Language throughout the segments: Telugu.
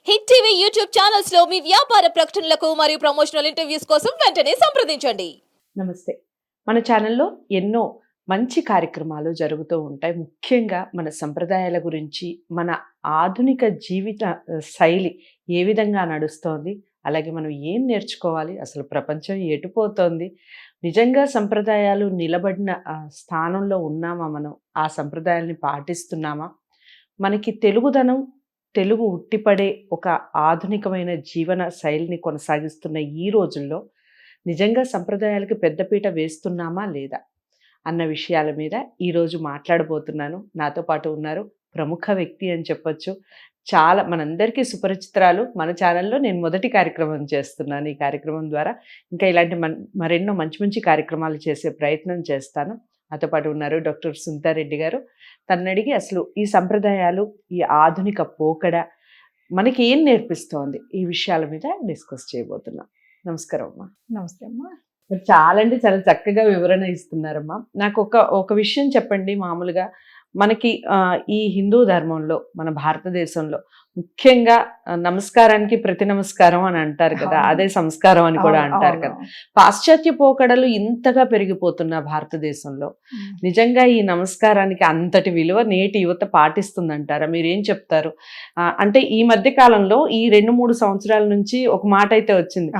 హిట్ టీవీ యూట్యూబ్ ఛానల్స్ లో మీ వ్యాపార ప్రకటనలకు మరియు ప్రమోషనల్ ఇంటర్వ్యూస్ కోసం వెంటనే సంప్రదించండి. నమస్తే. మన ఛానల్లో ఎన్నో మంచి కార్యక్రమాలు జరుగుతూ ఉంటాయి. ముఖ్యంగా మన సంప్రదాయాల గురించి, మన ఆధునిక జీవిత శైలి ఏ విధంగా నడుస్తోంది, అలాగే మనం ఏం నేర్చుకోవాలి, అసలు ప్రపంచం ఎటుపోతోంది, నిజంగా సంప్రదాయాలు నిలబడిన స్థానంలో ఉన్నామా, మనం ఆ సంప్రదాయాల్ని పాటిస్తున్నామా, మనకి తెలుగుదనం, తెలుగు ఉట్టిపడే ఒక ఆధునికమైన జీవన శైలిని కొనసాగిస్తున్న ఈ రోజుల్లో నిజంగా సంప్రదాయాలకి పెద్దపీట వేస్తున్నామా లేదా అన్న విషయాల మీద ఈరోజు మాట్లాడబోతున్నాను. నాతో పాటు ఉన్నారు ప్రముఖ వ్యక్తి అని చెప్పొచ్చు. చాలా మనందరికీ సుపరిచితురాలు. మన ఛానల్లో నేను మొదటి కార్యక్రమం చేస్తున్నాను. ఈ కార్యక్రమం ద్వారా ఇంకా ఇలాంటి మరెన్నో మంచి మంచి కార్యక్రమాలు చేసే ప్రయత్నం చేస్తాను. నాతో పాటు ఉన్నారు డాక్టర్ సునీతారెడ్డి గారు. తనని అడిగి అసలు ఈ సంప్రదాయాలు, ఈ ఆధునిక పోకడ మనకి ఏం నేర్పిస్తోంది, ఈ విషయాల మీద డిస్కస్ చేయబోతున్నాం. నమస్కారం అమ్మా. నమస్తే అమ్మా. మీరు చాలా అంటే చాలా చక్కగా వివరణ ఇస్తున్నారమ్మా. నాకు ఒక విషయం చెప్పండి. మామూలుగా మనకి ఈ హిందూ ధర్మంలో, మన భారతదేశంలో ముఖ్యంగా నమస్కారానికి ప్రతి నమస్కారం అని అంటారు కదా, అదే సంస్కారం అని కూడా అంటారు కదా. పాశ్చాత్య పోకడలు ఇంతగా పెరిగిపోతున్న భారతదేశంలో నిజంగా ఈ నమస్కారానికి అంతటి విలువ నేటి యువత పాటిస్తుందంటారా? మీరేం చెప్తారు? అంటే ఈ మధ్య కాలంలో ఈ 2-3 సంవత్సరాల నుంచి ఒక మాట అయితే వచ్చింది.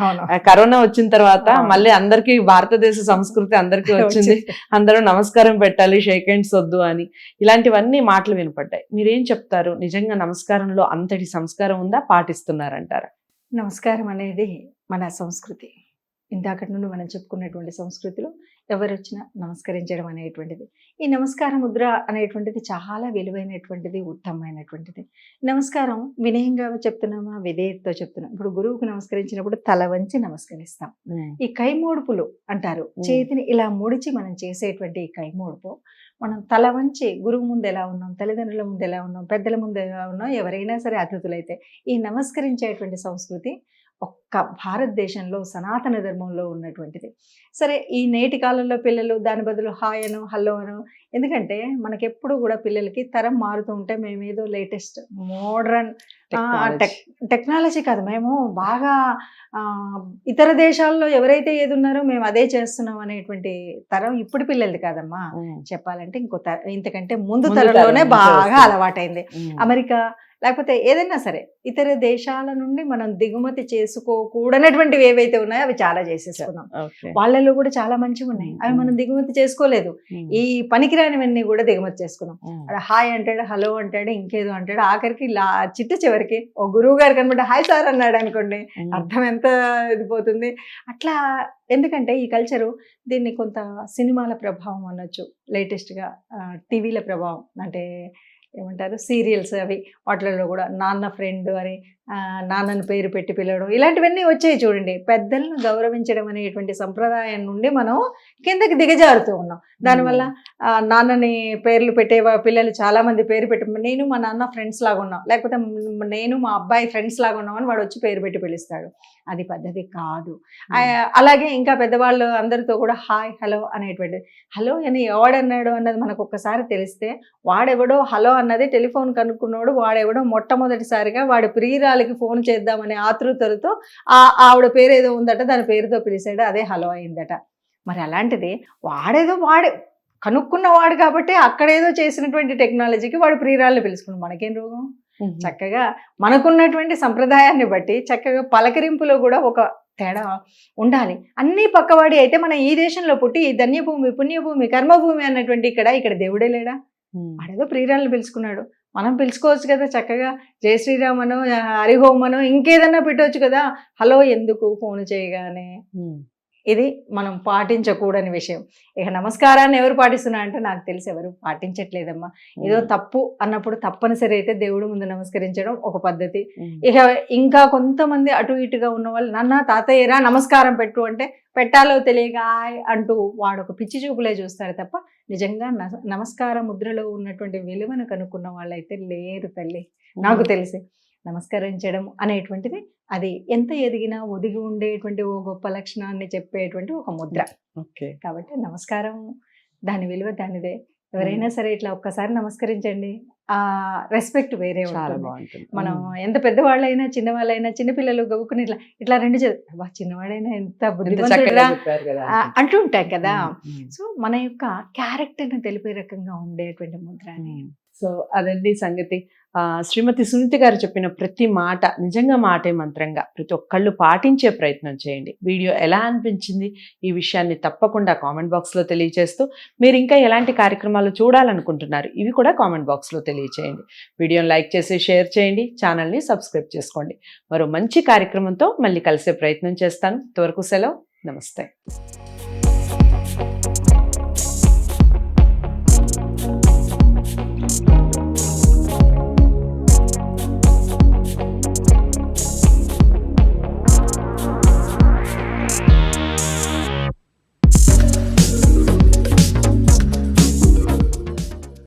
కరోనా వచ్చిన తర్వాత మళ్ళీ అందరికీ భారతదేశ సంస్కృతి అందరికీ వచ్చింది, అందరూ నమస్కారం పెట్టాలి, షేక్ హ్యాండ్స్ వద్దు అని, ఇలాంటివన్నీ మాటలు వినపడ్డాయి. మీరేం చెప్తారు? నిజంగా నమస్కారంలో అంతటి సంస్కారం ఉందా, పాటిస్తున్నారంటారా? నమస్కారం అనేది మన సంస్కృతి. ఇందాకటి నుండి మనం చెప్పుకున్నటువంటి సంస్కృతిలో ఎవరు వచ్చినా నమస్కరించడం అనేటువంటిది, ఈ నమస్కార ముద్ర అనేటువంటిది చాలా విలువైనటువంటిది, ఉత్తమమైనటువంటిది. నమస్కారం వినయంగా చెప్తున్నామా, విధేయతతో చెప్తున్నాం. ఇప్పుడు గురువుకు నమస్కరించినప్పుడు తల వంచి నమస్కరిస్తాం. ఈ కైమోడుపులు అంటారు, చేతిని ఇలా ముడిచి మనం చేసేటువంటి ఈ కైమోడుపు, మనం తల వంచి గురువు ముందు ఎలా ఉన్నాం, తల్లిదండ్రుల ముందు ఎలా ఉన్నాం, పెద్దల ముందు ఎలా ఉన్నాం, ఎవరైనా సరే అతిథులైతే ఈ నమస్కరించేటువంటి సంస్కృతి ఒక్క భారతదేశంలో సనాతన ధర్మంలో ఉన్నటువంటిది. సరే, ఈ నేటి కాలంలో పిల్లలు దాని బదులు హాయ్ అను, హలో అను, ఎందుకంటే మనకెప్పుడు కూడా పిల్లలకి తరం మారుతూ ఉంటే మేమేదో లేటెస్ట్ మోడ్రన్ టెక్నాలజీ కాదు, మేము బాగా ఇతర దేశాల్లో ఎవరైతే ఏది ఉన్నారో మేము అదే చేస్తున్నాం అనేటువంటి తరం ఇప్పుడు పిల్లలది కాదమ్మా. చెప్పాలంటే ఇంతకంటే ముందు తరంలోనే బాగా అలవాటైంది. అమెరికా లేకపోతే ఏదైనా సరే ఇతర దేశాల నుండి మనం దిగుమతి చేసుకోకూడనటువంటివి ఏవైతే ఉన్నాయో అవి చాలా చేసేసుకున్నాం. వాళ్ళలో కూడా చాలా మంచిగా ఉన్నాయి, అవి మనం దిగుమతి చేసుకోలేదు. ఈ పనికిరానివన్నీ కూడా దిగుమతి చేసుకున్నాం. హాయ్ అంటాడు, హలో అంటాడు, ఇంకేదో అంటాడు, ఆఖరికి చిట్ట చివరికి ఓ గురువు గారు కనబడి హాయ్ సార్ అన్నాడు అనుకోండి, అర్థం ఎంత ఇది పోతుంది. అట్లా ఎందుకంటే ఈ కల్చరు, దీన్ని కొంత సినిమాల ప్రభావం అనొచ్చు, లేటెస్ట్గా టీవీల ప్రభావం, అంటే ఏమంటారు సీరియల్స్ అవి, వాటిలలో కూడా నాన్న ఫ్రెండ్ అని నాన్నని పేరు పెట్టి పిలవడం, ఇలాంటివన్నీ వచ్చాయి చూడండి. పెద్దలను గౌరవించడం అనేటువంటి సంప్రదాయం నుండి మనం కిందకి దిగజారుతూ ఉన్నాం. దానివల్ల నాన్నని పేర్లు పెట్టే పిల్లలు చాలామంది పేరు పెట్టి, నేను మా నాన్న ఫ్రెండ్స్ లాగా ఉన్నాం, లేకపోతే నేను మా అబ్బాయి ఫ్రెండ్స్ లాగా ఉన్నామని వాడు వచ్చి పేరు పెట్టి పిలుస్తాడు. అది పద్ధతి కాదు. అలాగే ఇంకా పెద్దవాళ్ళు అందరితో కూడా హాయ్ హలో అనేటువంటిది, హలో అని ఎవడన్నాడు అన్నది మనకు ఒక్కసారి తెలిస్తే, వాడెవడో హలో అన్నది టెలిఫోన్ కనుక్కున్నాడు, వాడెవడో మొట్టమొదటిసారిగా వాడి ప్రియురాలకి ఫోన్ చేద్దామనే ఆతృతలతో ఆవిడ పేరు ఏదో ఉందట, దాని పేరుతో పిలిచాడు, అదే హలో అయిందట. మరి అలాంటిది వాడే కనుక్కున్నవాడు కాబట్టి అక్కడేదో చేసినటువంటి టెక్నాలజీకి వాడు ప్రియురాలను పిలుచుకున్నాడు. మనకేం రోగం? చక్కగా మనకున్నటువంటి సంప్రదాయాన్ని బట్టి చక్కగా పలకరింపులో కూడా ఒక తేడా ఉండాలి. అన్నీ పక్కవాడి అయితే మనం ఈ దేశంలో పుట్టి ఈ ధన్యభూమి, పుణ్యభూమి, కర్మభూమి అన్నటువంటి ఇక్కడ దేవుడే లేడా? వాడేదో ప్రియురాలను పిలుచుకున్నాడు, మనం పిలుచుకోవచ్చు కదా చక్కగా. జై శ్రీరామనో, హరిహోమనో, ఇంకేదన్నా పెట్టవచ్చు కదా. హలో ఎందుకు ఫోన్ చేయగానే? ఇది మనం పాటించకూడని విషయం. ఇక నమస్కారాన్ని ఎవరు పాటిస్తున్నారంటే నాకు తెలిసి ఎవరు పాటించట్లేదమ్మా. ఏదో తప్పు అన్నప్పుడు తప్పనిసరి అయితే దేవుడు ముందు నమస్కరించడం ఒక పద్ధతి. ఇక ఇంకా కొంతమంది అటు ఇటుగా ఉన్న వాళ్ళు, నాన్న తాతయ్యరా నమస్కారం పెట్టు అంటే పెట్టాలో తెలియక అంటూ వాడు ఒక పిచ్చి చూపులే చూస్తారు తప్ప నిజంగా నమస్కార ముద్రలో ఉన్నటువంటి విలువను కనుక్కున్న వాళ్ళైతే లేరు తల్లి. నాకు తెలిసి నమస్కరించడం అనేటువంటిది అది ఎంత ఎదిగినా ఒదిగి ఉండేటువంటి ఓ గొప్ప లక్షణాన్ని చెప్పేటువంటి ఒక ముద్ర. కాబట్టి నమస్కారం దాని విలువ దానిదే. ఎవరైనా సరే ఇట్లా ఒక్కసారి నమస్కరించండి, ఆ రెస్పెక్ట్ వేరే చాలా ఉంటుంది. బాగుంటుంది. మనం ఎంత పెద్దవాళ్ళైనా చిన్నవాళ్ళైనా చిన్నపిల్లలు గవ్వుకుని ఇట్లా ఇట్లా రెండు బా చిన్నవాడైనా ఎంత ఎంత బుద్ధిమంతుడురా చక్కగా చెప్పారు కదా అంటూ ఉంటాం కదా. ఉమ్. సో మన యొక్క క్యారెక్టర్ని తెలిపే రకంగా ఉండేటువంటి ముద్ర అని. సో అదండి సంగతి. శ్రీమతి సునీత గారు చెప్పిన ప్రతి మాట నిజంగా మాటే మంత్రంగా ప్రతి ఒక్కళ్ళు పాటించే ప్రయత్నం చేయండి. వీడియో ఎలా అనిపించింది ఈ విషయాన్ని తప్పకుండా కామెంట్ బాక్స్లో తెలియజేస్తూ, మీరు ఇంకా ఎలాంటి కార్యక్రమాలు చూడాలనుకుంటున్నారు ఇవి కూడా కామెంట్ బాక్స్లో తెలియజేయండి. వీడియోని లైక్ చేసి షేర్ చేయండి, ఛానల్ని సబ్స్క్రైబ్ చేసుకోండి. మరో మంచి కార్యక్రమంతో మళ్ళీ కలిసే ప్రయత్నం చేస్తాను. ఇంతవరకు సెలవు, నమస్తే.